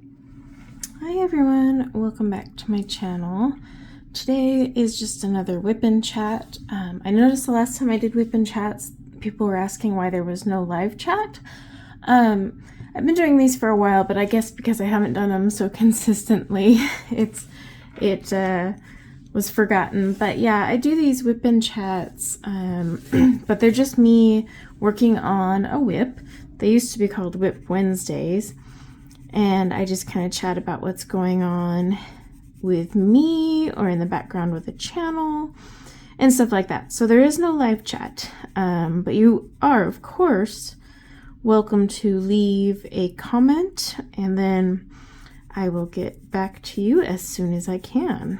Hi everyone, welcome back to my channel. Today is just another WIP and chat. I noticed the last time I did WIP and chats, people were asking why there was no live chat. I've been doing these for a while, but I guess because I haven't done them so consistently, it was forgotten. But yeah, I do these WIP and chats, but they're just me working on a WIP. They used to be called WIP Wednesdays. And I just kind of chat about what's going on with me or in the background with the channel and stuff like that. So there is no live chat, but you are, of course, welcome to leave a comment, and then I will get back to you as soon as I can.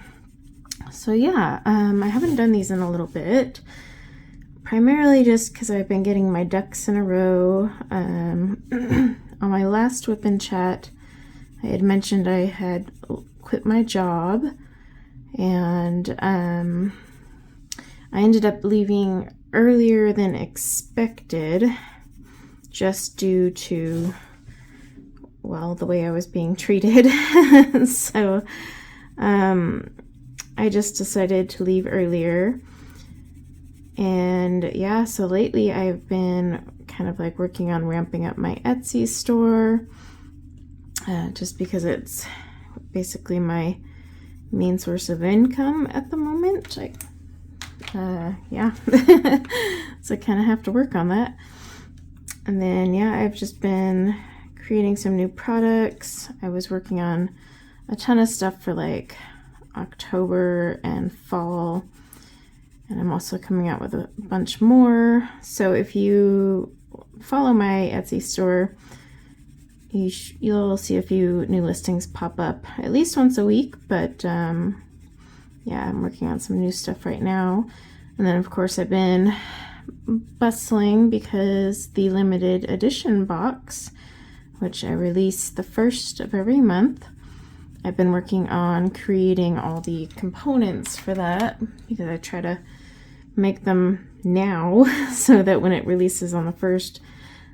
So yeah, I haven't done these in a little bit, primarily just because I've been getting my ducks in a row. On my last WIP and chat, I had mentioned I had quit my job, and I ended up leaving earlier than expected just due to, well, the way I was being treated. So I just decided to leave earlier. And yeah, so lately I've been kind of like working on ramping up my Etsy store, just because it's basically my main source of income at the moment. Yeah, so I kind of have to work on that. And then yeah, I've just been creating some new products. I was working on a ton of stuff for like October and fall, and I'm also coming out with a bunch more. So if you follow my Etsy store, you'll see a few new listings pop up at least once a week. But yeah, I'm working on some new stuff right now. And then of course I've been bustling because the limited edition box, which I release the first of every month, I've been working on creating all the components for that, because I try to make them now so that when it releases on the 1st,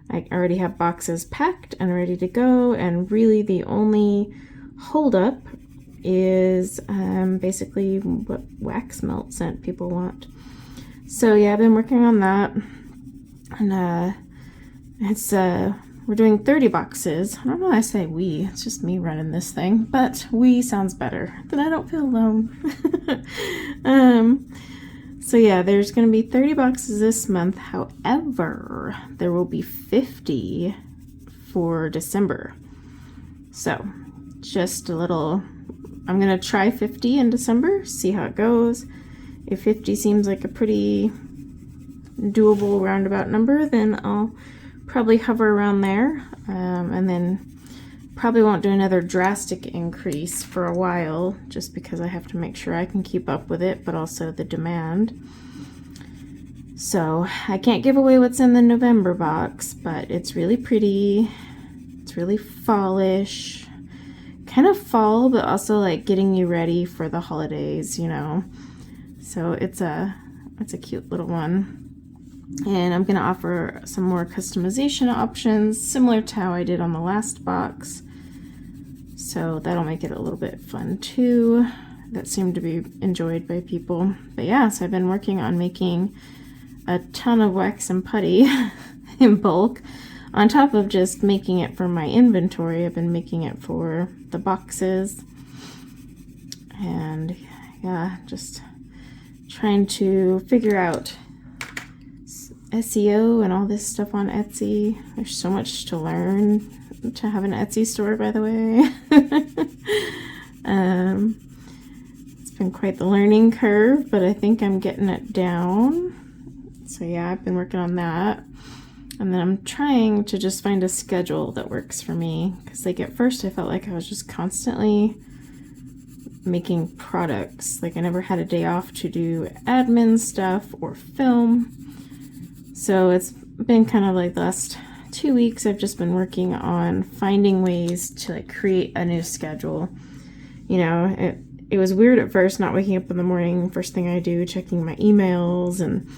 I already have boxes packed and ready to go. And really the only holdup is basically what wax melt scent people want. So yeah, I've been working on that, and it's we're doing 30 boxes. I don't know why I say we, it's just me running this thing, but we sounds better. Then I don't feel alone. So yeah, there's going to be 30 boxes this month. However, there will be 50 for December. So just a little, I'm going to try 50 in December, see how it goes. If 50 seems like a pretty doable roundabout number, then I'll probably hover around there, and then probably won't do another drastic increase for a while, just because I have to make sure I can keep up with it, but also the demand. So I can't give away what's in the November box, but it's really pretty. It's really fallish, kind of fall, but also like getting you ready for the holidays, you know. So it's a cute little one. And I'm going to offer some more customization options, similar to how I did on the last box. So that'll make it a little bit fun too. That seemed to be enjoyed by people. But yeah, so I've been working on making a ton of wax and putty in bulk. On top of just making it for my inventory, I've been making it for the boxes. And yeah, just trying to figure out SEO and all this stuff on Etsy. There's so much to learn to have an Etsy store, by the way. It's been quite the learning curve, but I think I'm getting it down. So yeah, I've been working on that. And then I'm trying to just find a schedule that works for me, because like at first I felt like I was just constantly making products. Like I never had a day off to do admin stuff or film. So it's been kind of like the last 2 weeks I've just been working on finding ways to like create a new schedule. You know, it was weird at first not waking up in the morning, first thing I do, checking my emails and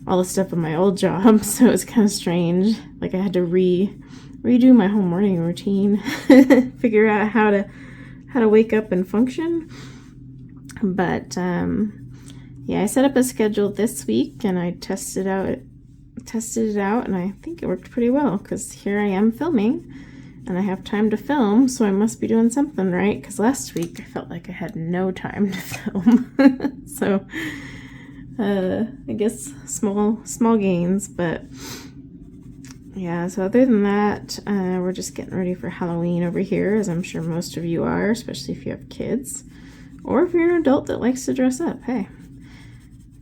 all the stuff in my old job. So it was kind of strange. Like I had to redo my whole morning routine, figure out how to wake up and function. But yeah, I set up a schedule this week and I tested it out, and I think it worked pretty well, because here I am filming and I have time to film, so I must be doing something right, because last week I felt like I had no time to film. So I guess small gains. But yeah, so other than that, we're just getting ready for Halloween over here, as I'm sure most of you are, especially if you have kids, or if you're an adult that likes to dress up. Hey.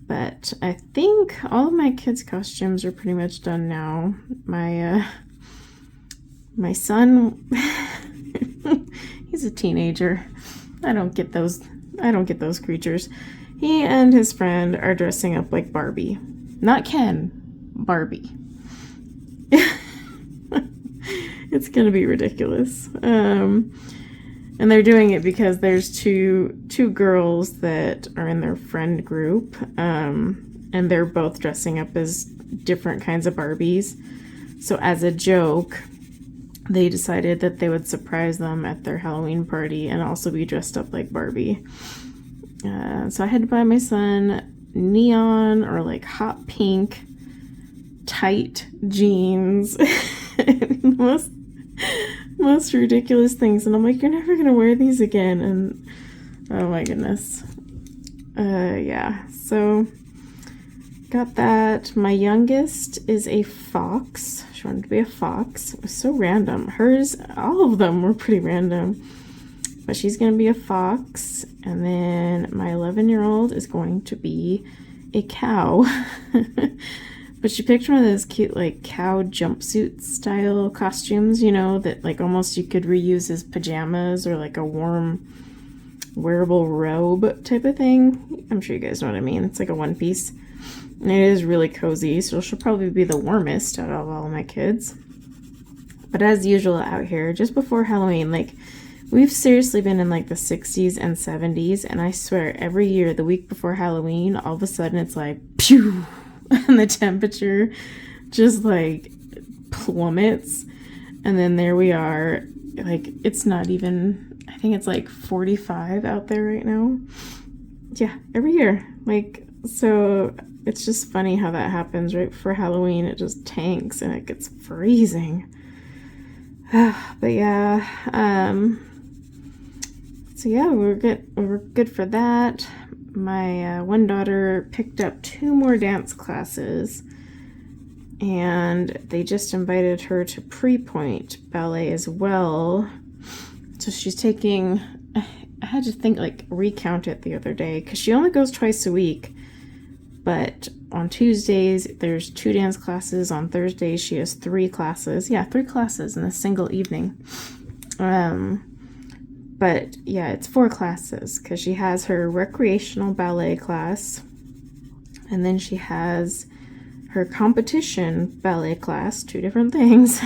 But I think all of my kids' costumes are pretty much done now. My son, he's a teenager. I don't get those creatures. He and his friend are dressing up like Barbie. Not Ken, Barbie. It's gonna be ridiculous. And they're doing it because there's two girls that are in their friend group, and they're both dressing up as different kinds of Barbies. So as a joke, they decided that they would surprise them at their Halloween party and also be dressed up like Barbie. So I had to buy my son neon or like hot pink tight jeans. most ridiculous things, and I'm like, you're never gonna wear these again. And oh my goodness. Yeah, so got that. My youngest is a fox. She wanted to be a fox. It was so random. Hers, all of them were pretty random, but she's gonna be a fox. And then my 11-year-old is going to be a cow. But she picked one of those cute, like, cow jumpsuit style costumes, you know, that, like, almost you could reuse as pajamas or, like, a warm wearable robe type of thing. I'm sure you guys know what I mean. It's like a one piece. And it is really cozy, so she'll probably be the warmest out of all of my kids. But as usual out here, just before Halloween, like, we've seriously been in, like, the 60s and 70s, and I swear, every year, the week before Halloween, all of a sudden it's like, pew! And the temperature just like plummets, and then there we are, like, it's not even, I think it's like 45 out there right now. Yeah, every year. Like, so it's just funny how that happens right before Halloween. It just tanks and it gets freezing. But yeah, so yeah, we're good for that. My one daughter picked up 2 more dance classes, and they just invited her to pre-point ballet as well. So she's taking, I had to think, like, recount it the other day, because she only goes twice a week, but on Tuesdays there's 2 dance classes. On Thursdays she has 3 classes. Yeah, 3 classes in a single evening. But yeah, it's 4 classes, because she has her recreational ballet class, and then she has her competition ballet class, 2 different things.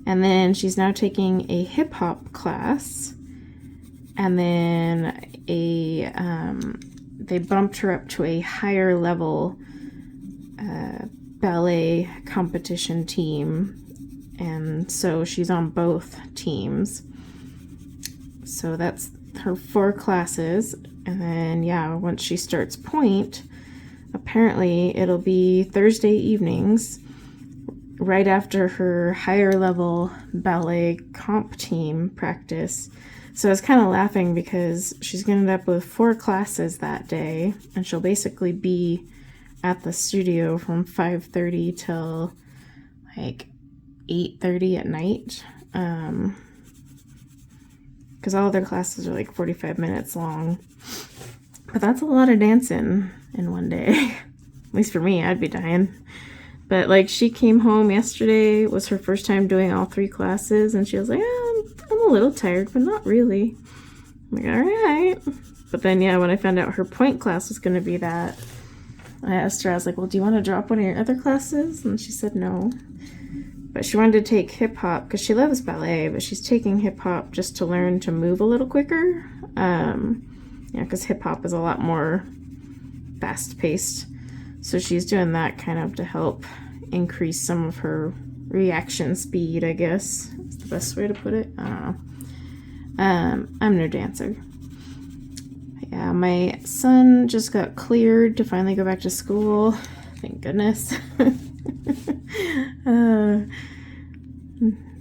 And then she's now taking a hip hop class, and then they bumped her up to a higher level ballet competition team, and so she's on both teams. So that's her 4 classes. And then, yeah, once she starts point, apparently it'll be Thursday evenings, right after her higher level ballet comp team practice. So I was kind of laughing because she's going to end up with 4 classes that day, and she'll basically be at the studio from 5:30 till like 8:30 at night. Because all their classes are like 45 minutes long. But that's a lot of dancing in one day. At least for me, I'd be dying. But like, she came home yesterday, it was her first time doing all 3 classes, and she was like, I'm a little tired, but not really. I'm like, all right. But then, yeah, when I found out her point class was going to be that, I asked her, I was like, well, do you want to drop one of your other classes? And she said no. But she wanted to take hip-hop, because she loves ballet, but she's taking hip-hop just to learn to move a little quicker. Yeah, because hip-hop is a lot more fast-paced. So she's doing that kind of to help increase some of her reaction speed, I guess is the best way to put it. I don't know. I'm no dancer. Yeah, my son just got cleared to finally go back to school. Thank goodness.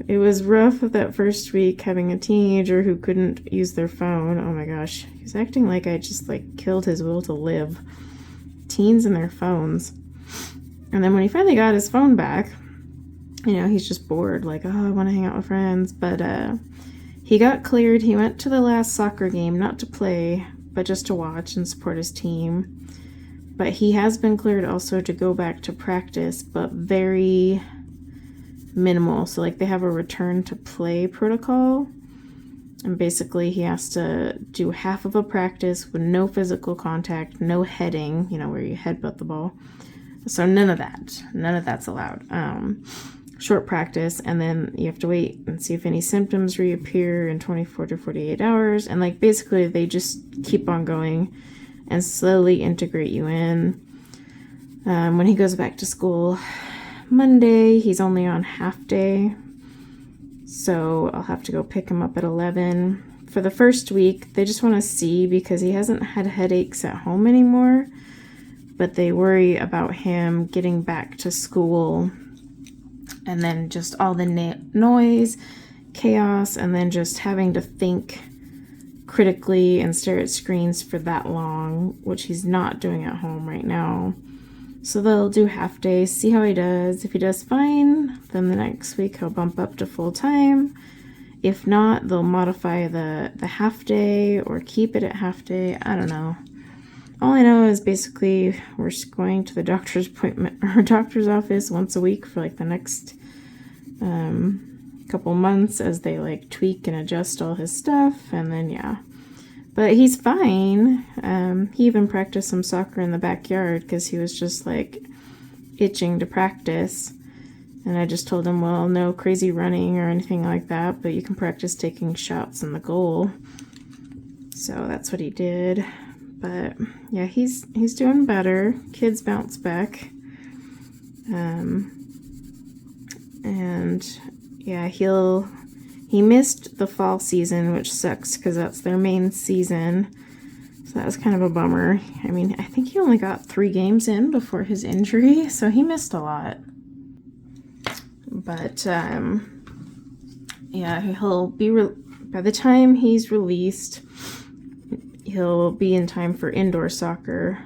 It was rough that first week having a teenager who couldn't use their phone. Oh my gosh. He was acting like I just like killed his will to live. Teens and their phones. And then when he finally got his phone back, you know, he's just bored. Like, oh, I want to hang out with friends. But he got cleared. He went to the last soccer game, not to play, but just to watch and support his team. But he has been cleared also to go back to practice, but very minimal. So like they have a return to play protocol, and basically he has to do half of a practice with no physical contact, no heading, you know, where you headbutt the ball. So none of that's allowed. Short practice, and then you have to wait and see if any symptoms reappear in 24 to 48 hours. And like basically they just keep on going and slowly integrate you in. When he goes back to school Monday, he's only on half day, so I'll have to go pick him up at 11. For the first week, they just want to see because he hasn't had headaches at home anymore, but they worry about him getting back to school and then just all the noise, chaos, and then just having to think critically and stare at screens for that long, which he's not doing at home right now. So they'll do half days, see how he does. If he does fine, then the next week he'll bump up to full time. If not, they'll modify the half day or keep it at half day. I don't know. All I know is basically we're just going to the doctor's appointment or doctor's office once a week for like the next couple months as they like tweak and adjust all his stuff, and then yeah. But he's fine. He even practiced some soccer in the backyard because he was just like itching to practice. And I just told him, well, no crazy running or anything like that, but you can practice taking shots in the goal. So that's what he did. But yeah, he's doing better. Kids bounce back. And yeah, he missed the fall season, which sucks because that's their main season. So that was kind of a bummer. I mean, I think he only got 3 games in before his injury, so he missed a lot. But yeah, he'll be by the time he's released, he'll be in time for indoor soccer,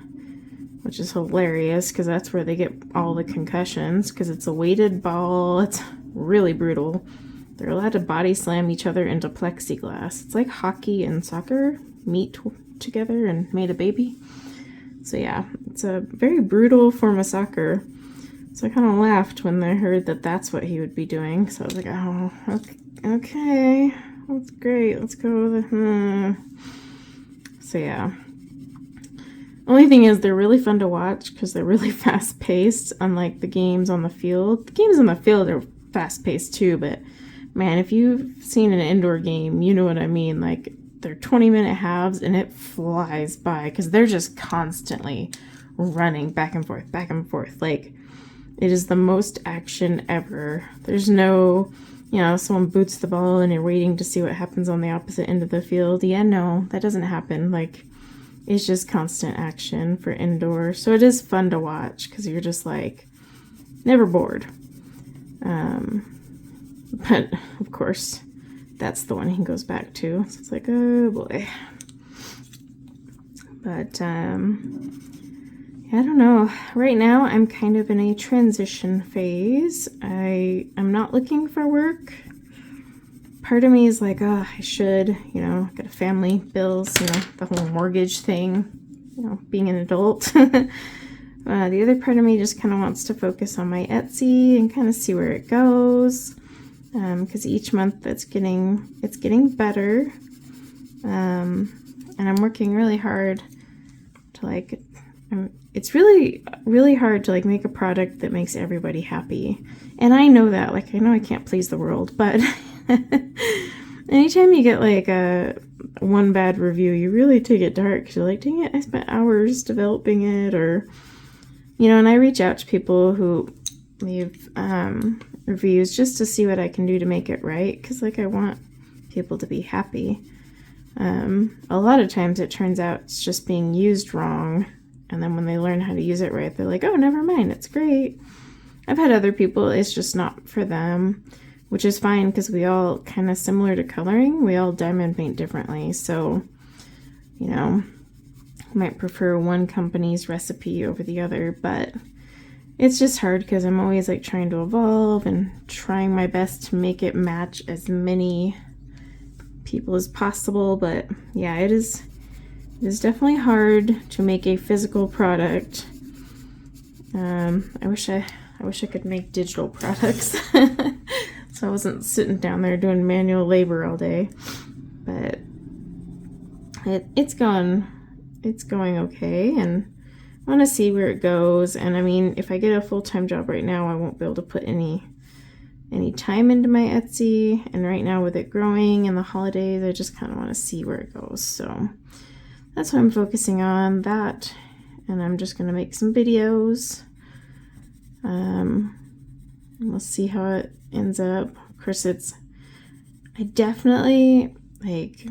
which is hilarious because that's where they get all the concussions because it's a weighted ball. It's really brutal. They're allowed to body slam each other into plexiglass. It's like hockey and soccer meet together and made a baby. So yeah, it's a very brutal form of soccer. So I kind of laughed when I heard that that's what he would be doing. So I was like, oh, okay, that's great. Let's go with it. So yeah. Only thing is they're really fun to watch because they're really fast paced, unlike the games on the field. The games on the field are fast paced too, but man, if you've seen an indoor game, you know what I mean. Like, they're 20-minute halves, and it flies by because they're just constantly running back and forth, back and forth. Like, it is the most action ever. There's no, you know, someone boots the ball and you're waiting to see what happens on the opposite end of the field. Yeah, no, that doesn't happen. Like, it's just constant action for indoor. So it is fun to watch because you're just, like, never bored. But, of course, that's the one he goes back to. So it's like, oh, boy. But, yeah, I don't know. Right now, I'm kind of in a transition phase. I'm not looking for work. Part of me is like, oh, I should, you know, got a family, bills, you know, the whole mortgage thing, you know, being an adult. The other part of me just kind of wants to focus on my Etsy and kind of see where it goes. Because each month it's getting better. And I'm working really hard to like, it's really, really hard to like make a product that makes everybody happy. And I know that, like, I know I can't please the world, but anytime you get like one bad review, you really take it dark. 'Cause you're like, dang it, I spent hours developing it, or, you know, and I reach out to people who leave reviews just to see what I can do to make it right, because like I want people to be happy. A lot of times it turns out it's just being used wrong, and then when they learn how to use it right, they're like, oh, never mind, it's great. I've had other people, it's just not for them, which is fine because we all kind of similar to coloring, we all diamond paint differently. So, you know, might prefer one company's recipe over the other, but it's just hard because I'm always like trying to evolve and trying my best to make it match as many people as possible. But yeah, it is definitely hard to make a physical product. I wish I could make digital products. So I wasn't sitting down there doing manual labor all day. But it's going okay, and I want to see where it goes. And I mean, if I get a full-time job right now, I won't be able to put any time into my Etsy. And right now with it growing and the holidays, I just kind of want to see where it goes. So that's what I'm focusing on, that. And I'm just going to make some videos. We'll see how it ends up. Of course, I definitely, like,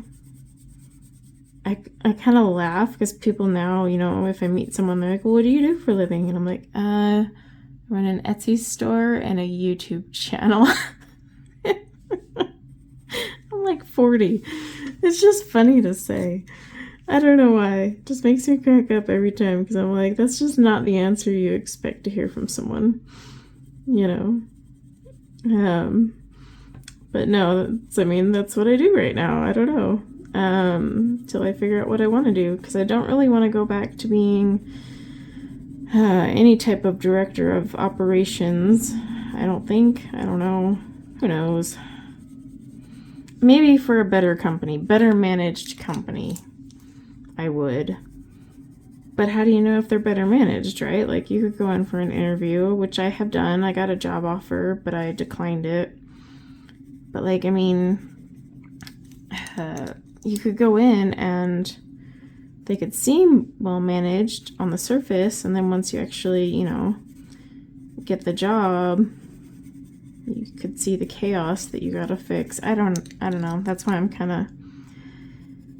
I kind of laugh because people now, you know, if I meet someone, they're like, well, what do you do for a living? And I'm like, I run an Etsy store and a YouTube channel. I'm like 40. It's just funny to say. I don't know why. It just makes me crack up every time because I'm like, that's just not the answer you expect to hear from someone, you know. But no, that's what I do right now. I don't know. Till I figure out what I want to do, because I don't really want to go back to being any type of director of operations. I don't know. Who knows? Maybe for a better company, better managed company, I would. But how do you know if they're better managed, right? Like, you could go in for an interview, which I have done. I got a job offer, but I declined it. But like, I mean, you could go in and they could seem well managed on the surface, and then once you actually, you know, get the job, you could see the chaos that you gotta fix. I don't know. That's why I'm kind of,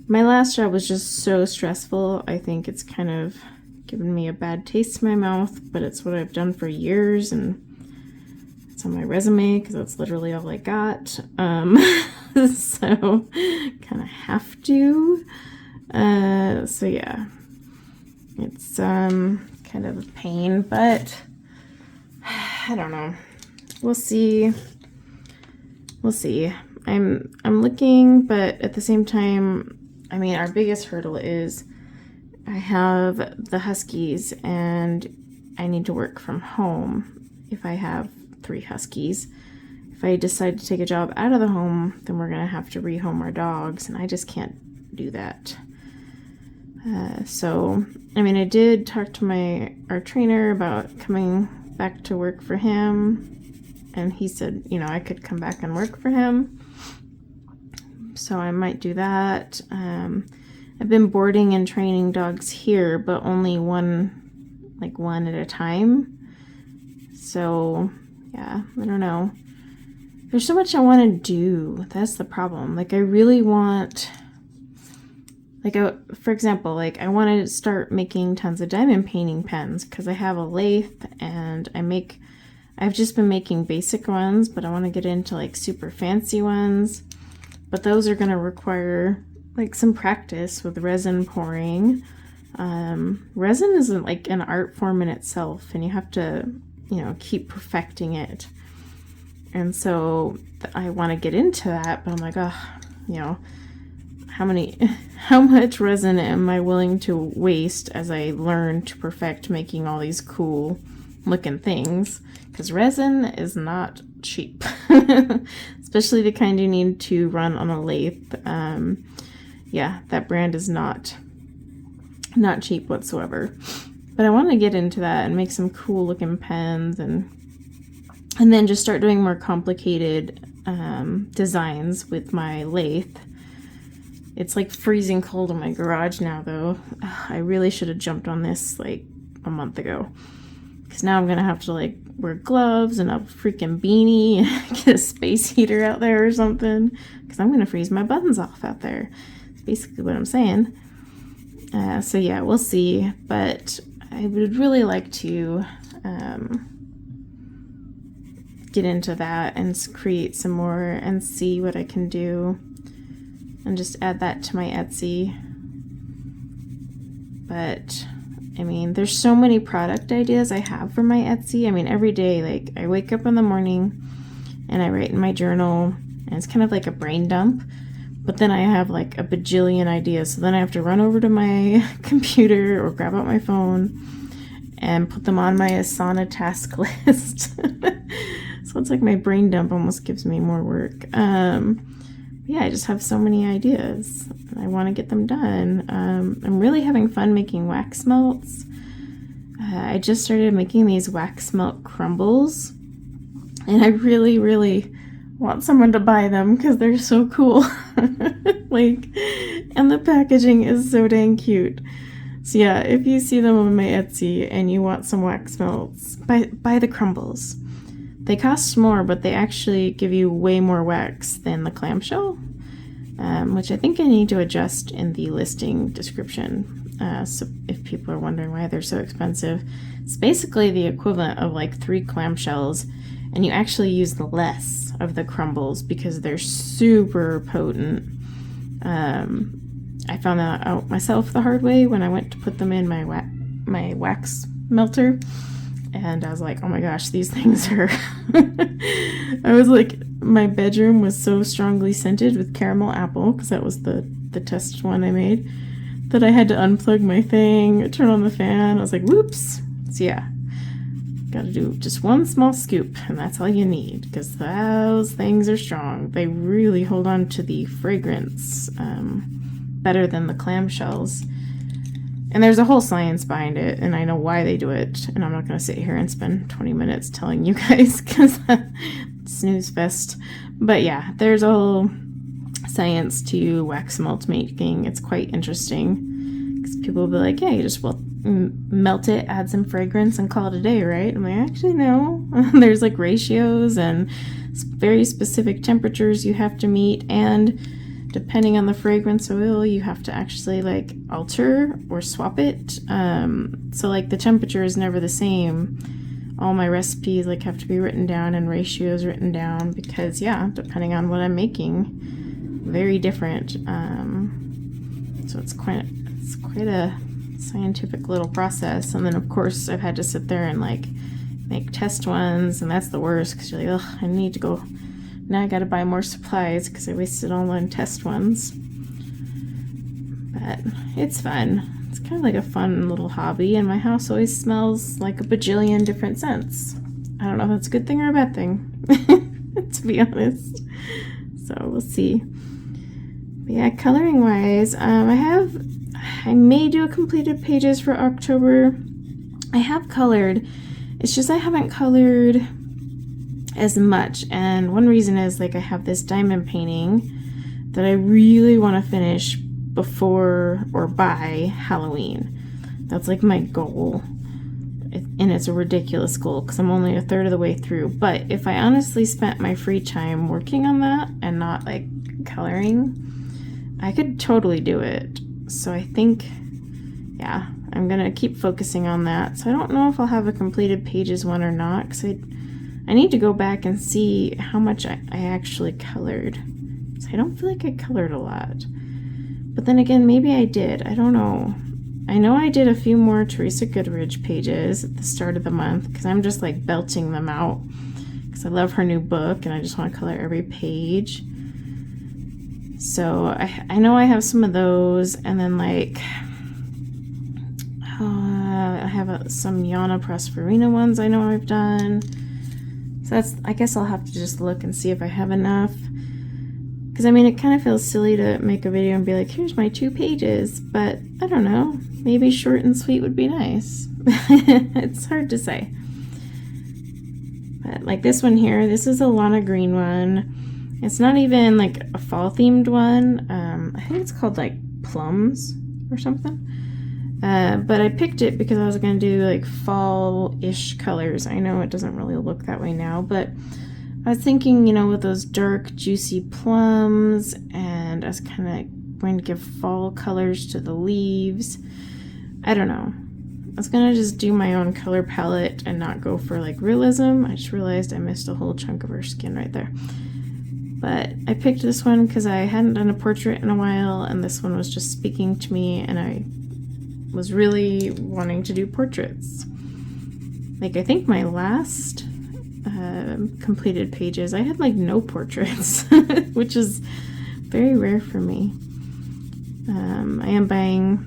my last job was just so stressful. I think it's kind of given me a bad taste in my mouth, but it's what I've done for years, and it's on my resume because that's literally all I got. So kind of have to. So yeah, it's kind of a pain, but I don't know. We'll see. I'm looking, but at the same time, I mean, our biggest hurdle is I have the Huskies and I need to work from home if I have 3 Huskies. If I decide to take a job out of the home, then we're going to have to rehome our dogs, and I just can't do that. So, I mean, I did talk to our trainer about coming back to work for him, and he said, you know, I could come back and work for him. So I might do that. I've been boarding and training dogs here, but only one at a time. So, yeah, I don't know. There's so much I want to do. That's the problem. Like, I really want, for example, like, I want to start making tons of diamond painting pens because I have a lathe, and I've just been making basic ones, but I want to get into like super fancy ones. But those are going to require like some practice with resin pouring. Resin isn't like an art form in itself, and you have to, you know, keep perfecting it. And so I want to get into that, but I'm like, oh, you know, how much resin am I willing to waste as I learn to perfect making all these cool looking things? Because resin is not cheap, especially the kind you need to run on a lathe. Yeah, that brand is not cheap whatsoever. But I want to get into that and make some cool looking pens, and then just start doing more complicated designs with my lathe. It's like freezing cold in my garage now, though. I really should have jumped on this like a month ago. because now I'm gonna have to like wear gloves and a freaking beanie and get a space heater out there or something, because I'm gonna freeze my buttons off out there. That's basically what I'm saying. So yeah, we'll see, but I would really like to get into that and create some more and see what I can do and just add that to my Etsy. But I mean, there's so many product ideas I have for my Etsy. I mean, every day, like, I wake up in the morning and I write in my journal, and it's kind of like a brain dump, but then I have like a bajillion ideas. So then I have to run over to my computer or grab out my phone and put them on my Asana task list. So it's like my brain dump almost gives me more work. Yeah, I just have so many ideas. I want to get them done. I'm really having fun making wax melts. I just started making these wax melt crumbles, and I really, really want someone to buy them because they're so cool. Like, and the packaging is so dang cute. So yeah, if you see them on my Etsy and you want some wax melts, buy the crumbles. They cost more, but they actually give you way more wax than the clamshell, which I think I need to adjust in the listing description. So if people are wondering why they're so expensive, it's basically the equivalent of like 3 clamshells, and you actually use the less of the crumbles because they're super potent. I found that out myself the hard way when I went to put them in my wax melter. And I was like, oh my gosh, these things are... I was like, my bedroom was so strongly scented with caramel apple, because that was the test one I made, that I had to unplug my thing, turn on the fan. I was like, whoops. So yeah, gotta do just one small scoop, and that's all you need, because those things are strong. They really hold on to the fragrance better than the clamshells. And there's a whole science behind it, and I know why they do it, and I'm not going to sit here and spend 20 minutes telling you guys, because snooze fest. But yeah, there's a whole science to wax melt making. It's quite interesting, because people will be like, yeah, you just melt it, add some fragrance, and call it a day, right? I'm like, actually, no. There's like ratios and very specific temperatures you have to meet, and depending on the fragrance oil, you have to actually like alter or swap it. So like the temperature is never the same. All my recipes like have to be written down and ratios written down, because yeah, depending on what I'm making, very different. So it's quite a scientific little process. And then of course I've had to sit there and like make test ones, and that's the worst, because you're like, ugh, I need to go. Now I gotta buy more supplies because I wasted all on test ones. But it's fun. It's kind of like a fun little hobby, and my house always smells like a bajillion different scents. I don't know if that's a good thing or a bad thing, to be honest. So we'll see. But yeah, coloring wise, I may do a completed pages for October. I have colored. It's just I haven't colored as much, and one reason is like I have this diamond painting that I really want to finish before or by Halloween. That's like my goal, and it's a ridiculous goal because I'm only a third of the way through. But if I honestly spent my free time working on that and not like coloring, I could totally do it. So I think, yeah, I'm gonna keep focusing on that. So I don't know if I'll have a completed pages one or not, because I need to go back and see how much I actually colored. So I don't feel like I colored a lot. But then again, maybe I did. I don't know. I know I did a few more Teresa Goodridge pages at the start of the month, because I'm just like belting them out, because I love her new book and I just want to color every page. So I know I have some of those, and then like I have some Yana Prosperina ones I know I've done. So I guess I'll have to just look and see if I have enough. Because I mean, it kind of feels silly to make a video and be like, here's my 2 pages. But I don't know. Maybe short and sweet would be nice. It's hard to say. But like this one here, this is a Lana Green one. It's not even like a fall themed one. I think it's called like Plums or something. But I picked it because I was going to do like fall-ish colors. I know it doesn't really look that way now, but I was thinking, you know, with those dark, juicy plums, and I was kind of going to give fall colors to the leaves. I don't know. I was going to just do my own color palette and not go for like realism. I just realized I missed a whole chunk of her skin right there. But I picked this one because I hadn't done a portrait in a while, and this one was just speaking to me, and I was really wanting to do portraits. Like, I think my last completed pages, I had like no portraits, which is very rare for me. I am buying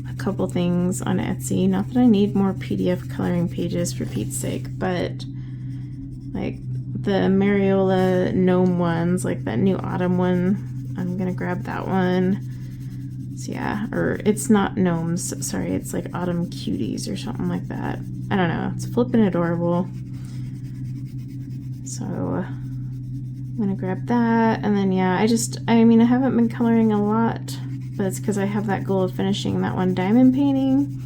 a couple things on Etsy. Not that I need more PDF coloring pages for Pete's sake, but like the Mariola gnome ones, like that new autumn one, I'm gonna grab that one. So yeah, or it's not gnomes, sorry, it's like autumn cuties or something like that. I don't know, it's flippin' adorable. So I'm gonna grab that, and then yeah, I mean, I haven't been coloring a lot, but it's because I have that goal of finishing that one diamond painting.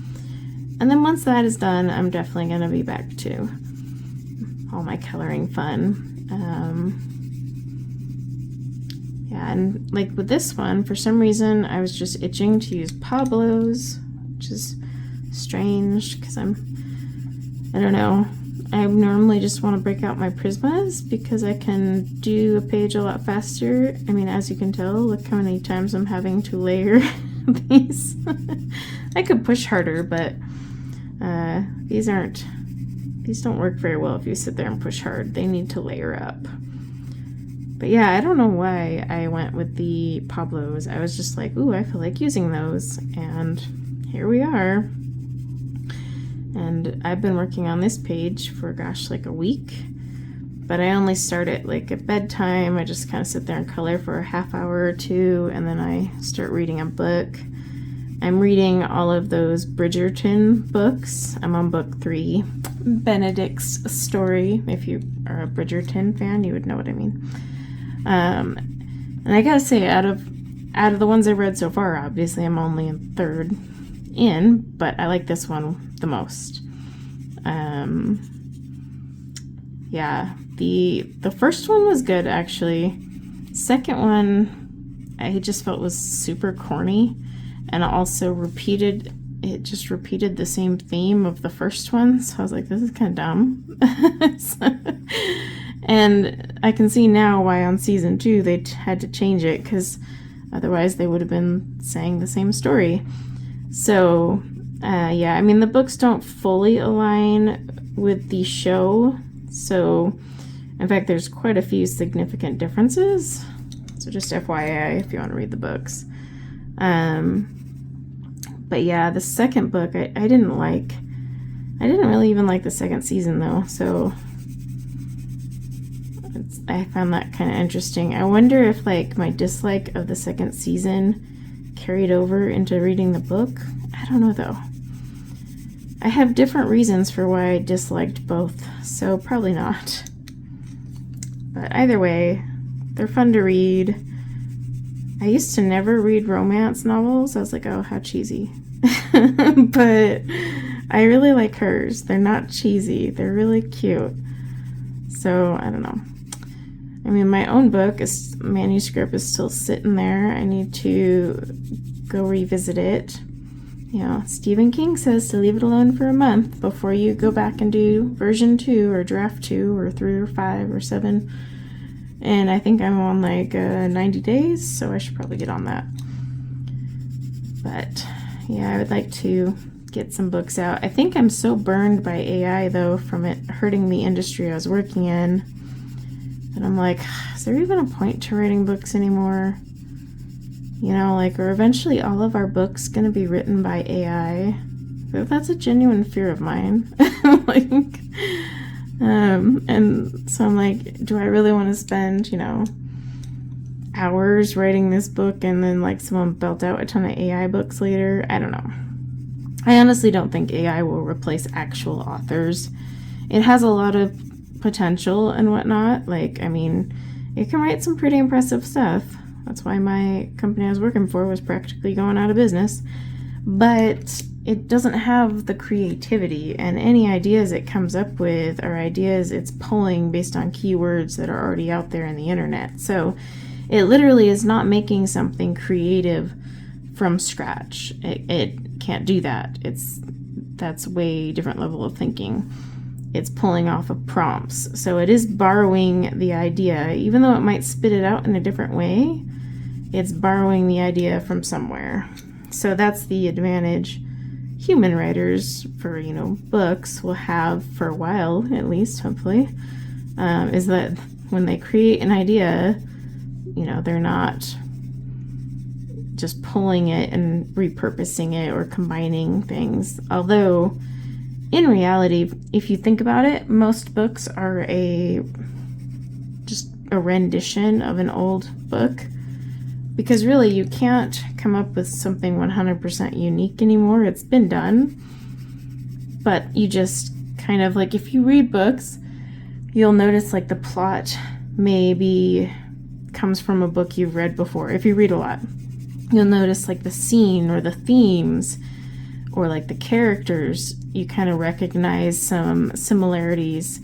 And then once that is done, I'm definitely gonna be back to all my coloring fun. Yeah, and like with this one, for some reason, I was just itching to use Pablo's, which is strange because I don't know. I normally just want to break out my Prismas because I can do a page a lot faster. I mean, as you can tell, look how many times I'm having to layer these. I could push harder, but these don't work very well if you sit there and push hard. They need to layer up. But yeah, I don't know why I went with the Pablo's. I was just like, ooh, I feel like using those. And here we are. And I've been working on this page for, gosh, like a week. But I only start it like at bedtime. I just kind of sit there and color for a half hour or two. And then I start reading a book. I'm reading all of those Bridgerton books. I'm on book 3, Benedict's story. If you are a Bridgerton fan, you would know what I mean. And I gotta say, out of the ones I've read so far, obviously I'm only in 3rd in, but I like this one the most. Yeah, the first one was good actually. Second one, I just felt was super corny. And also it just repeated the same theme of the first one. So I was like, this is kind of dumb. And I can see now why on season 2 they had to change it, because otherwise they would have been saying the same story. So, yeah, I mean, the books don't fully align with the show. So, in fact, there's quite a few significant differences. So just FYI if you want to read the books. But yeah, the second book I didn't like. I didn't really even like the second season though, so I found that kind of interesting. I wonder if like my dislike of the second season carried over into reading the book. I don't know though. I have different reasons for why I disliked both, so probably not. But either way, they're fun to read. I used to never read romance novels. I was like, oh, how cheesy. But I really like hers. They're not cheesy. They're really cute. So, I don't know. I mean, my own manuscript is still sitting there. I need to go revisit it. You know, Stephen King says to leave it alone for a month before you go back and do version 2 or draft 2 or 3 or 5 or 7. And I think I'm on like 90 days, so I should probably get on that. But yeah, I would like to get some books out. I think I'm so burned by AI though from it hurting the industry I was working in that I'm like, is there even a point to writing books anymore? You know, like, are eventually all of our books going to be written by AI? That's a genuine fear of mine. Like, and so I'm like, do I really want to spend, you know, hours writing this book and then like someone belt out a ton of AI books later? I don't know. I honestly don't think AI will replace actual authors. It has a lot of potential and whatnot. Like, I mean, it can write some pretty impressive stuff. That's why my company I was working for was practically going out of business. but it doesn't have the creativity, and any ideas it comes up with are ideas it's pulling based on keywords that are already out there in the internet. So it literally is not making something creative from scratch. It can't do that. That's way different level of thinking. It's pulling off of prompts. So it is borrowing the idea, even though it might spit it out in a different way, it's borrowing the idea from somewhere. So that's the advantage human writers for, books will have for a while, at least, hopefully, is that when they create an idea, they're not just pulling it and repurposing it or combining things. Although, in reality, if you think about it, most books are just a rendition of an old book. Because really, you can't come up with something 100% unique anymore. It's been done. But you just kind of, like, if you read books, you'll notice, like, the plot maybe comes from a book you've read before. If you read a lot, you'll notice, like, the scene or the themes or, like, the characters, you kind of recognize some similarities.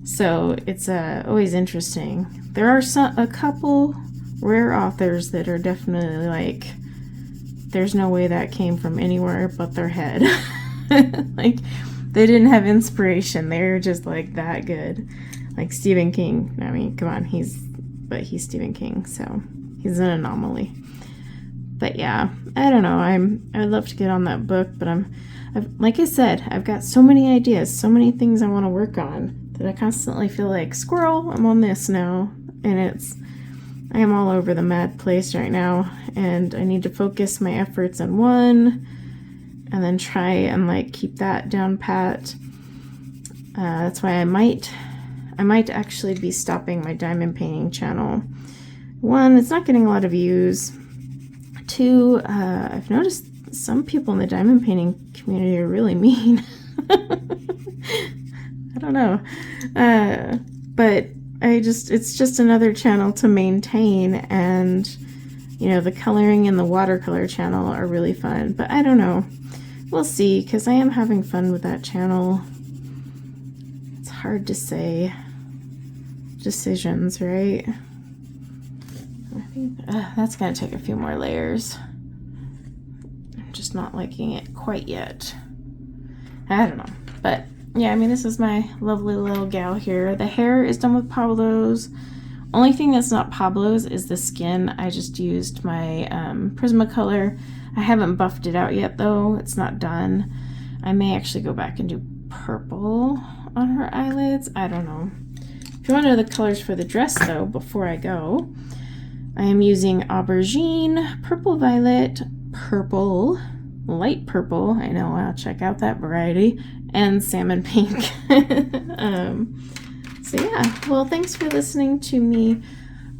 So it's always interesting. There are a couple rare authors that are definitely like, there's no way that came from anywhere but their head. Like, they didn't have inspiration. They're just like that good. Like Stephen King. I mean, come on, he's Stephen King, so he's an anomaly. But yeah, I don't know. I'd love to get on that book, but like I said, I've got so many ideas, so many things I want to work on that I constantly feel like, squirrel, I'm on this now, and I am all over the mad place right now, and I need to focus my efforts on one and then try and like keep that down pat. That's why I might actually be stopping my diamond painting channel. One, it's not getting a lot of views. Two, I've noticed some people in the diamond painting community are really mean. I don't know. But it's just another channel to maintain, and the coloring and the watercolor channel are really fun, but I don't know, we'll see, because I am having fun with that channel. It's hard to say. Decisions, right? I think that's gonna take a few more layers. I'm just not liking it quite yet. I don't know, but yeah, I mean, this is my lovely little gal here. The hair is done with Pablo's. Only thing that's not Pablo's is the skin. I just used my Prismacolor. I haven't buffed it out yet, though. It's not done. I may actually go back and do purple on her eyelids. I don't know. If you want to know the colors for the dress, though, before I go, I am using Aubergine, Purple Violet, Purple, Light Purple. I know, I'll check out that variety. And Salmon Pink. So yeah, well, thanks for listening to me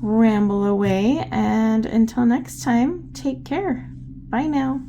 ramble away, and until next time, take care. Bye now.